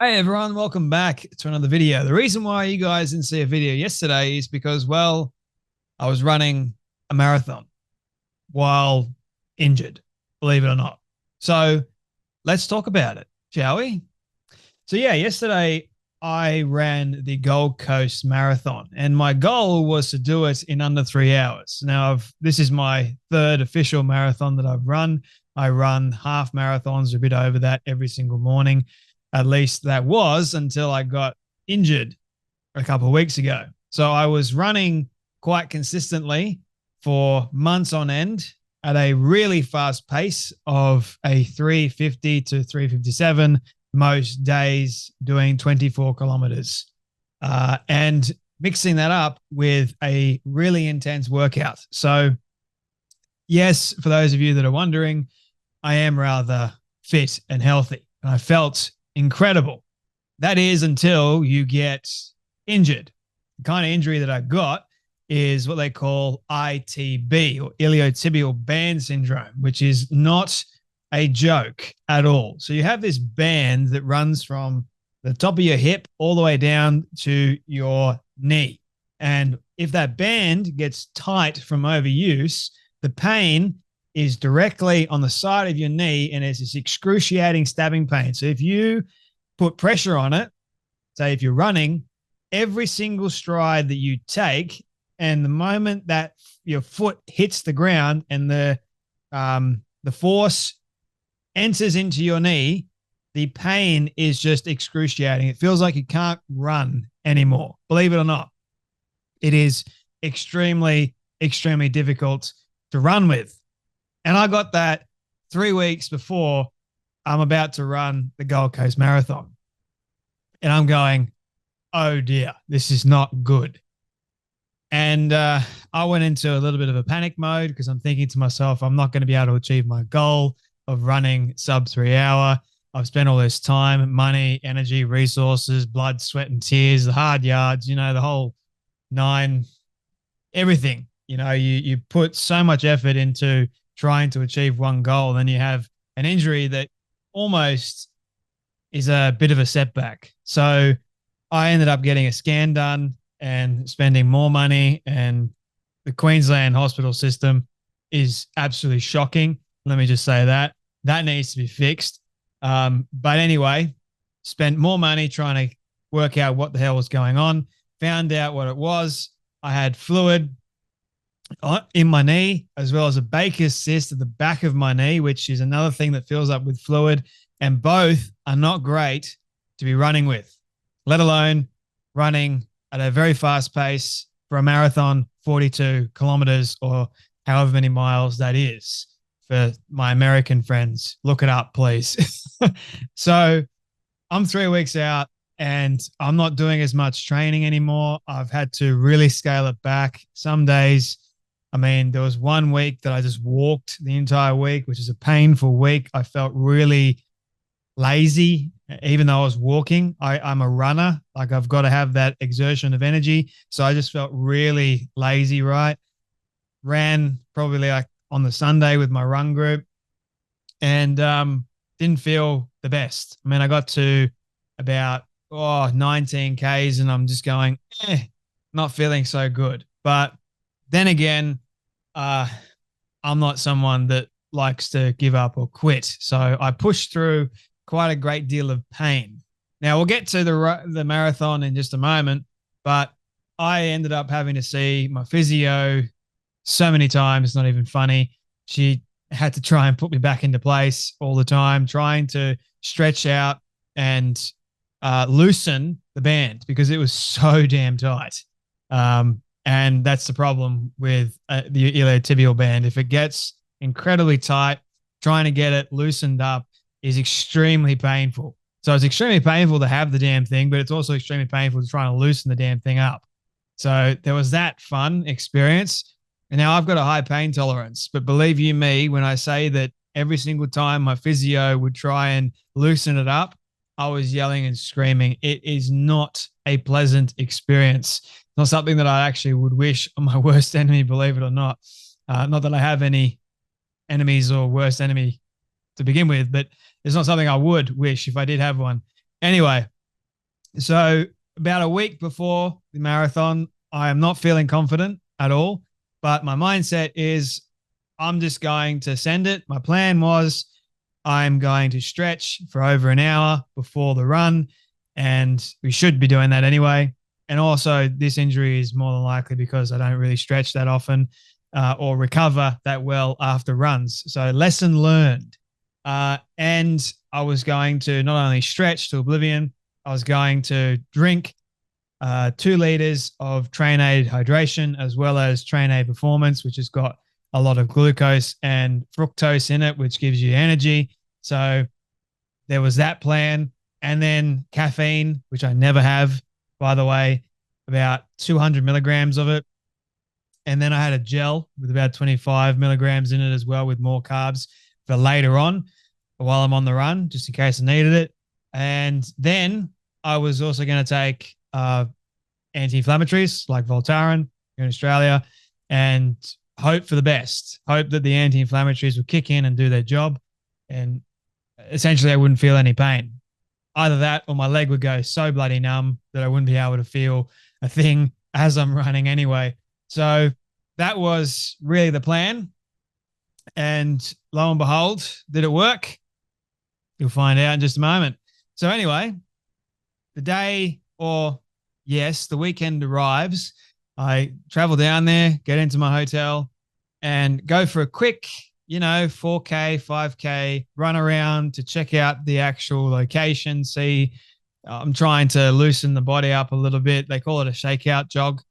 Hey everyone, welcome back to another video. The reason why you guys didn't see a video yesterday is because, well, I was running a marathon while injured, believe it or not. So let's talk about it, shall we? So, yeah, yesterday I ran the Gold Coast Marathon, and my goal was to do it in under 3 hours. Now, this is my third official marathon that I've run. I run half marathons, a bit over that every single morning. At least that was until I got injured a couple of weeks ago. So I was running quite consistently for months on end at a really fast pace of a 350 to 357 most days, doing 24 kilometers, and mixing that up with a really intense workout. So, yes, for those of you that are wondering, I am rather fit and healthy, and I felt incredible. That is until you get injured. The kind of injury that I got is what they call ITB, or iliotibial band syndrome, which is not a joke at all. So you have this band that runs from the top of your hip all the way down to your knee. And if that band gets tight from overuse, the pain is directly on the side of your knee, and it's this excruciating stabbing pain. So if you put pressure on it, say if you're running, every single stride that you take, and the moment that your foot hits the ground and the force enters into your knee, the pain is just excruciating. It feels like you can't run anymore. Believe it or not, it is extremely, extremely difficult to run with. And I got that 3 weeks before I'm about to run the Gold Coast Marathon. And I'm going, oh dear, this is not good. And I went into a little bit of a panic mode because I'm thinking to myself, I'm not going to be able to achieve my goal of running sub 3 hour. I've spent all this time, money, energy, resources, blood, sweat, and tears, the hard yards, the whole nine, everything. You put so much effort into trying to achieve one goal, then you have an injury that almost is a bit of a setback. So I ended up getting a scan done and spending more money, and the Queensland hospital system is absolutely shocking. Let me just say that needs to be fixed. But anyway, spent more money trying to work out what the hell was going on, found out what it was. I had fluid in my knee, as well as a Baker's cyst at the back of my knee, which is another thing that fills up with fluid. And both are not great to be running with, let alone running at a very fast pace for a marathon, 42 kilometers or however many miles that is. For my American friends, look it up, please. So I'm 3 weeks out and I'm not doing as much training anymore. I've had to really scale it back. Some days, there was 1 week that I just walked the entire week, which is a painful week. I felt really lazy, even though I was walking. I'm a runner. Like, I've got to have that exertion of energy. So I just felt really lazy, right? Ran probably like on the Sunday with my run group, and didn't feel the best. I got to about 19 Ks and I'm just going, not feeling so good. But then again, I'm not someone that likes to give up or quit. So I pushed through quite a great deal of pain. Now, we'll get to the marathon in just a moment, but I ended up having to see my physio so many times. It's not even funny. She had to try and put me back into place all the time, trying to stretch out and loosen the band because it was so damn tight. And that's the problem with the iliotibial band. If it gets incredibly tight, trying to get it loosened up is extremely painful. So it's extremely painful to have the damn thing, but it's also extremely painful to try and loosen the damn thing up. So there was that fun experience. And now I've got a high pain tolerance, but believe you me, when I say that every single time my physio would try and loosen it up, I was yelling and screaming. It is not a pleasant experience. It's not something that I actually would wish on my worst enemy, believe it or not. Not that I have any enemies or worst enemy to begin with, but it's not something I would wish if I did have one. Anyway, So about a week before the marathon, I am not feeling confident at all. But my mindset is I'm just going to send it. My plan was I'm going to stretch for over an hour before the run, and we should be doing that anyway. And also, this injury is more than likely because I don't really stretch that often or recover that well after runs. So, lesson learned. And I was going to not only stretch to oblivion, I was going to drink 2 liters of Train Aid hydration as well as Train Aid Performance, which has got a lot of glucose and fructose in it, which gives you energy. So there was that plan. And then caffeine, which I never have, by the way, about 200 milligrams of it. And then I had a gel with about 25 milligrams in it as well, with more carbs for later on while I'm on the run, just in case I needed it. And then I was also going to take anti-inflammatories like Voltaren here in Australia and hope for the best. Hope that the anti-inflammatories would kick in and do their job. And essentially, I wouldn't feel any pain. Either that or my leg would go so bloody numb that I wouldn't be able to feel a thing as I'm running anyway. So that was really the plan. And lo and behold, did it work? You'll find out in just a moment. So anyway, the day or yes, the weekend arrives. I travel down there, get into my hotel and go for a quick, 4K, 5K run around to check out the actual location. See, I'm trying to loosen the body up a little bit. They call it a shakeout jog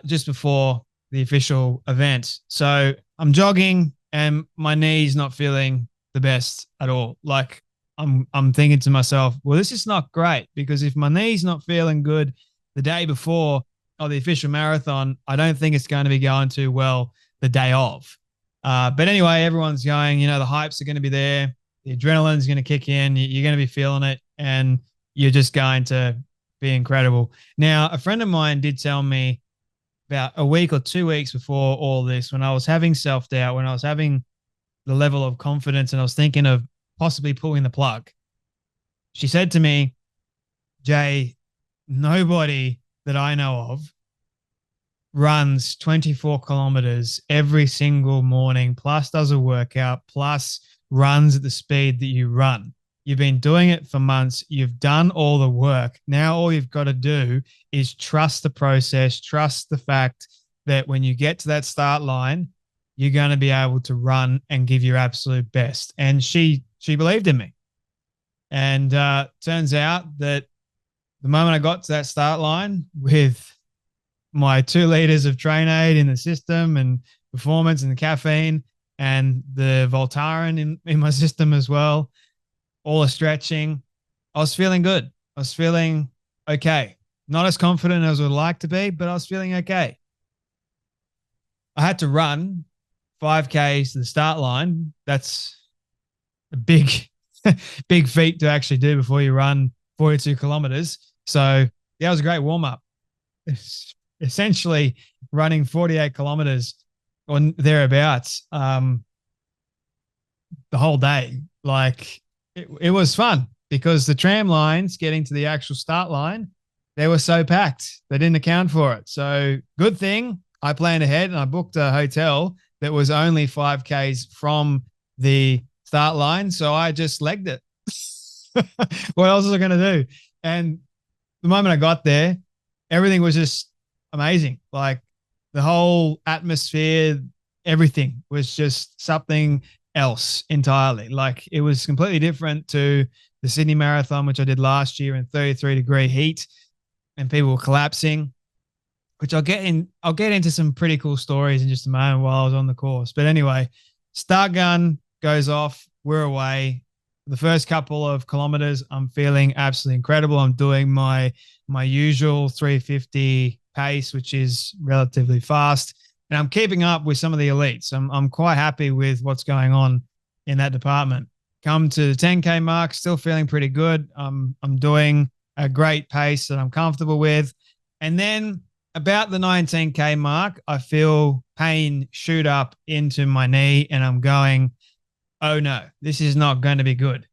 just before the official event. So I'm jogging and my knee's not feeling the best at all. Like I'm thinking to myself, well, this is not great because if my knee's not feeling good the day before the official marathon, I don't think it's going to be going too well the day of. But anyway, everyone's going, the hypes are going to be there. The adrenaline's going to kick in. You're going to be feeling it and you're just going to be incredible. Now, a friend of mine did tell me about a week or 2 weeks before all this, when I was having self-doubt, when I was having the level of confidence and I was thinking of possibly pulling the plug. She said to me, Jay, nobody that I know of runs 24 kilometers every single morning, plus does a workout, plus runs at the speed that you run. You've been doing it for months. You've done all the work. Now all you've got to do is trust the process, trust the fact that when you get to that start line, you're going to be able to run and give your absolute best. And she believed in me. And turns out that the moment I got to that start line with my 2 liters of Train Aid in the system and performance and the caffeine and the Voltaren in my system as well, all the stretching, I was feeling good. I was feeling okay. Not as confident as I would like to be, but I was feeling okay. I had to run 5Ks to the start line. That's a big, big feat to actually do before you run 42 kilometers. So yeah, it was a great warm up. Essentially running 48 kilometers or thereabouts the whole day. Like it was fun because the tram lines getting to the actual start line, they were so packed. They didn't account for it. So good thing I planned ahead and I booked a hotel that was only 5Ks from the start line. So I just legged it. What else was I going to do? And the moment I got there, everything was just amazing. Like the whole atmosphere, everything was just something else entirely. Like it was completely different to the Sydney Marathon, which I did last year in 33-degree heat and people were collapsing, which I'll get into some pretty cool stories in just a moment while I was on the course. But anyway, start gun goes off. We're away. The first couple of kilometers, I'm feeling absolutely incredible. I'm doing my usual 350 pace, which is relatively fast, and I'm keeping up with some of the elites. I'm quite happy with what's going on in that department. Come to the 10K mark, still feeling pretty good. I'm doing a great pace that I'm comfortable with, and then about the 19K mark, I feel pain shoot up into my knee, and I'm going, oh no, this is not going to be good.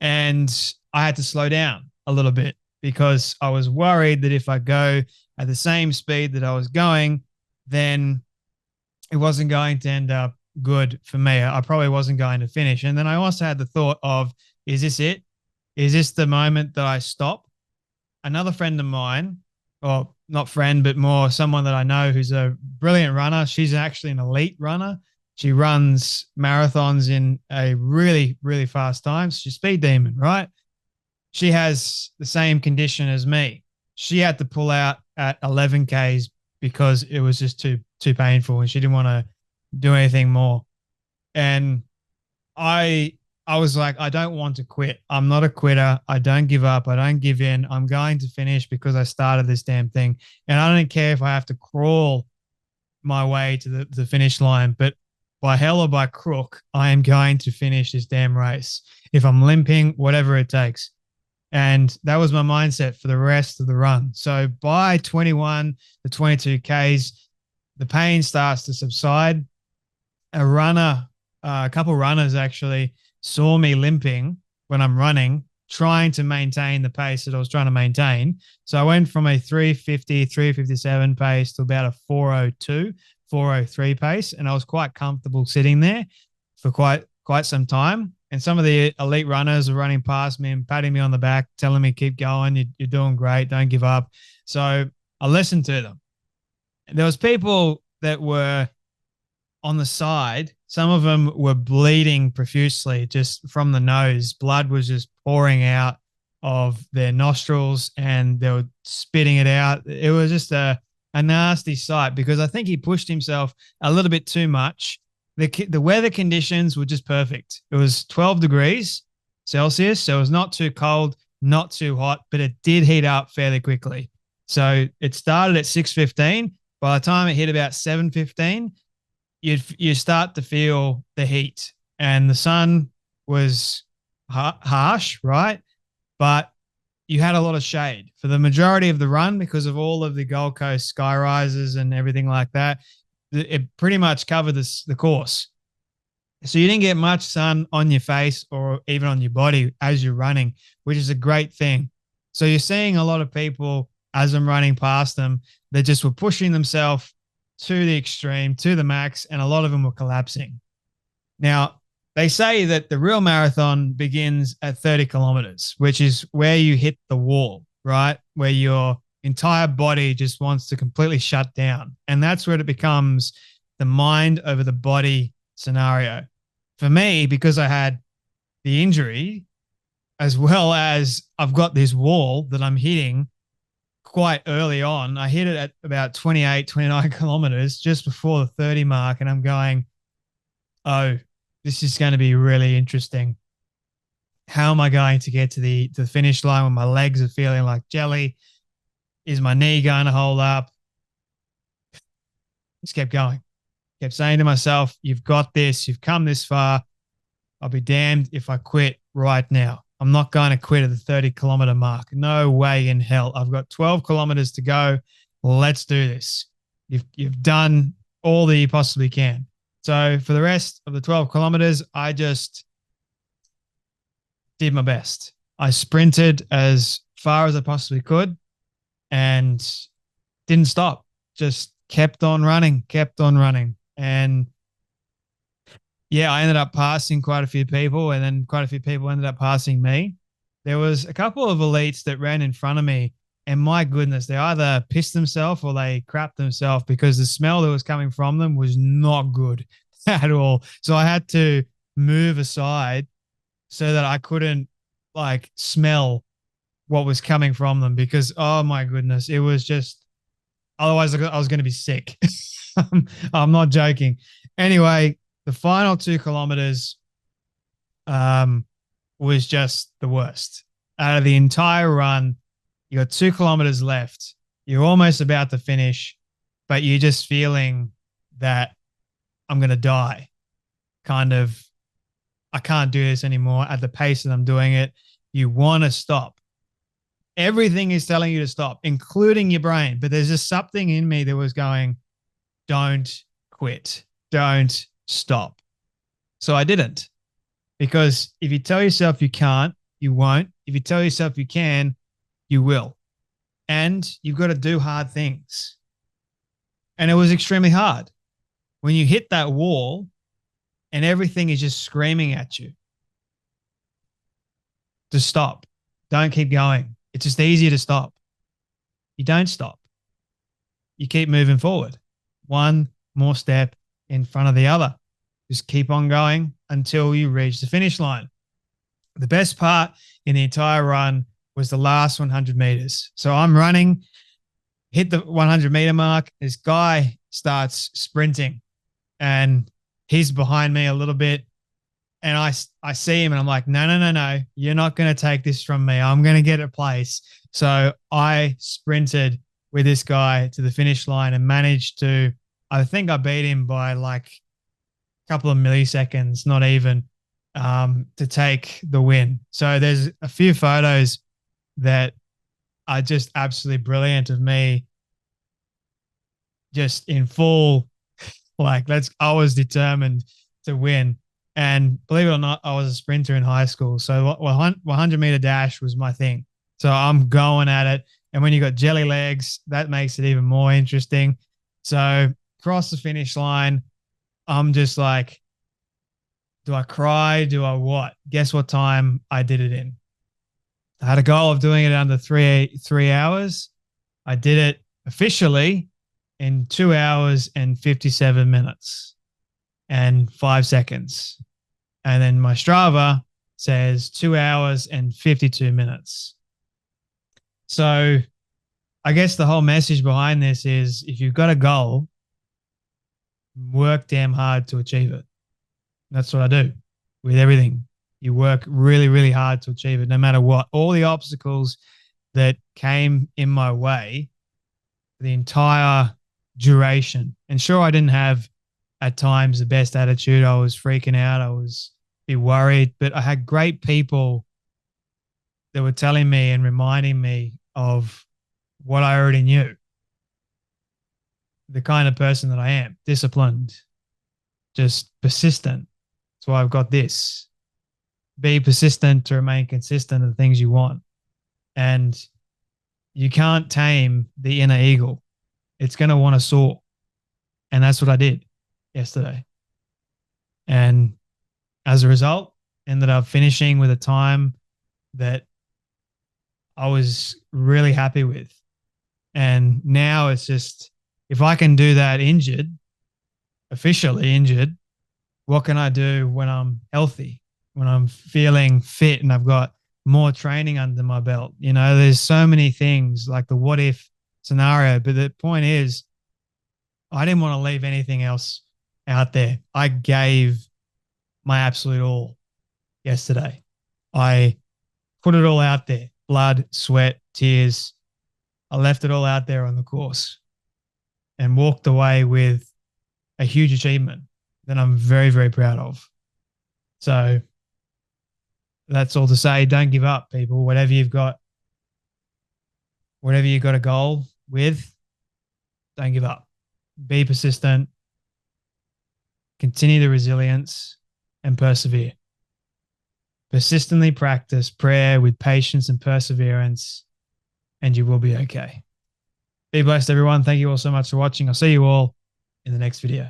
And I had to slow down a little bit because I was worried that if I go at the same speed that I was going, then it wasn't going to end up good for me. I probably wasn't going to finish. And then I also had the thought of, is this it? Is this the moment that I stop? Another friend of mine, or not friend, but more someone that I know who's a brilliant runner. She's actually an elite runner. She runs marathons in a really, really fast time. She's a speed demon, right? She has the same condition as me. She had to pull out at 11 Ks because it was just too painful and she didn't want to do anything more. And I I was like, I don't want to quit. I'm not a quitter. I don't give up. I don't give in. I'm going to finish because I started this damn thing. And I don't care if I have to crawl my way to the finish line, but by hell or by crook, I am going to finish this damn race. If I'm limping, whatever it takes. And that was my mindset for the rest of the run. So by 21 to 22 Ks, the pain starts to subside. A couple runners actually saw me limping when I'm running, trying to maintain the pace that I was trying to maintain. So I went from a 350, 357 pace to about a 402, 403 pace. And I was quite comfortable sitting there for quite some time. And some of the elite runners are running past me and patting me on the back, telling me, keep going, you're doing great, don't give up. So I listened to them. There was people that were on the side. Some of them were bleeding profusely just from the nose. Blood was just pouring out of their nostrils and they were spitting it out. It was just a nasty sight because I think he pushed himself a little bit too much. The weather conditions were just perfect. It was 12 degrees Celsius, so it was not too cold, not too hot, but it did heat up fairly quickly. So it started at 6:15. By the time it hit about 7:15, you start to feel the heat, and the sun was harsh, right? But you had a lot of shade for the majority of the run because of all of the Gold Coast sky rises and everything like that. It pretty much covered the course. So you didn't get much sun on your face or even on your body as you're running, which is a great thing. So you're seeing a lot of people as I'm running past them that just were pushing themselves to the extreme, to the max, and a lot of them were collapsing. Now, they say that the real marathon begins at 30 kilometers, which is where you hit the wall, right? Where your entire body just wants to completely shut down. And that's where it becomes the mind over the body scenario. For me, because I had the injury, as well as I've got this wall that I'm hitting quite early on. I hit it at about 28, 29 kilometers just before the 30 mark. And I'm going, oh, this is going to be really interesting. How am I going to get to the finish line when my legs are feeling like jelly? Is my knee going to hold up? Just kept going. Kept saying to myself, you've got this. You've come this far. I'll be damned if I quit right now. I'm not going to quit at the 30-kilometer mark. No way in hell. I've got 12 kilometers to go. Let's do this. You've done all that you possibly can. So for the rest of the 12 kilometers, I just did my best. I sprinted as far as I possibly could and didn't stop. Just kept on running. And yeah, I ended up passing quite a few people, and then quite a few people ended up passing me. There was a couple of elites that ran in front of me, and my goodness, they either pissed themselves or they crapped themselves because the smell that was coming from them was not good at all. So I had to move aside so that I couldn't like smell what was coming from them because, oh my goodness, it was just, otherwise I was going to be sick. I'm not joking. Anyway, the final 2 kilometers was just the worst. Out of the entire run, you got 2 kilometers left. You're almost about to finish, but you're just feeling that I'm going to die. Kind of, I can't do this anymore at the pace that I'm doing it. You want to stop. Everything is telling you to stop, including your brain. But there's just something in me that was going, don't quit. Don't stop. So I didn't, because if you tell yourself you can't, you won't. If you tell yourself you can, You will. And you've got to do hard things. And it was extremely hard. When you hit that wall and everything is just screaming at you to stop, don't keep going. It's just easier to stop. You don't stop. You keep moving forward. One more step in front of the other. Just keep on going until you reach the finish line. The best part in the entire run was the last 100 meters. So I'm running, hit the 100-meter mark. This guy starts sprinting and he's behind me a little bit. And I see him and I'm like, no. You're not going to take this from me. I'm going to get a place. So I sprinted with this guy to the finish line and managed to, I think I beat him by like a couple of milliseconds, not even, to take the win. So there's a few photos that are just absolutely brilliant of me just in full, like, I was determined to win. And believe it or not, I was a sprinter in high school. So 100-meter dash was my thing. So I'm going at it. And when you got jelly legs, that makes it even more interesting. So cross the finish line, I'm just like, do I cry? Do I what? Guess what time I did it in? I had a goal of doing it under 3 hours. I did it officially in 2 hours and 57 minutes and 5 seconds. And then my Strava says 2 hours and 52 minutes. So I guess the whole message behind this is if you've got a goal, work damn hard to achieve it. That's what I do with everything. You work really, really hard to achieve it, no matter what. All the obstacles that came in my way, the entire duration. And sure, I didn't have at times the best attitude. I was freaking out. I was a bit worried, but I had great people that were telling me and reminding me of what I already knew. The kind of person that I am, disciplined, just persistent. That's why I've got this. Be persistent to remain consistent in the things you want. And you can't tame the inner eagle. It's going to want to soar. And that's what I did yesterday. And as a result, ended up finishing with a time that I was really happy with. And now it's just, if I can do that injured, officially injured, what can I do when I'm healthy, when I'm feeling fit and I've got more training under my belt? You know, there's so many things like the what if scenario. But the point is, I didn't want to leave anything else out there. I gave my absolute all yesterday. I put it all out there, blood, sweat, tears. I left it all out there on the course and walked away with a huge achievement that I'm very, very proud of. So that's all to say. Don't give up, people. Whatever you've got a goal with, don't give up. Be persistent, continue the resilience, and persevere. Persistently practice prayer with patience and perseverance, and you will be okay. Be blessed, everyone. Thank you all so much for watching. I'll see you all in the next video.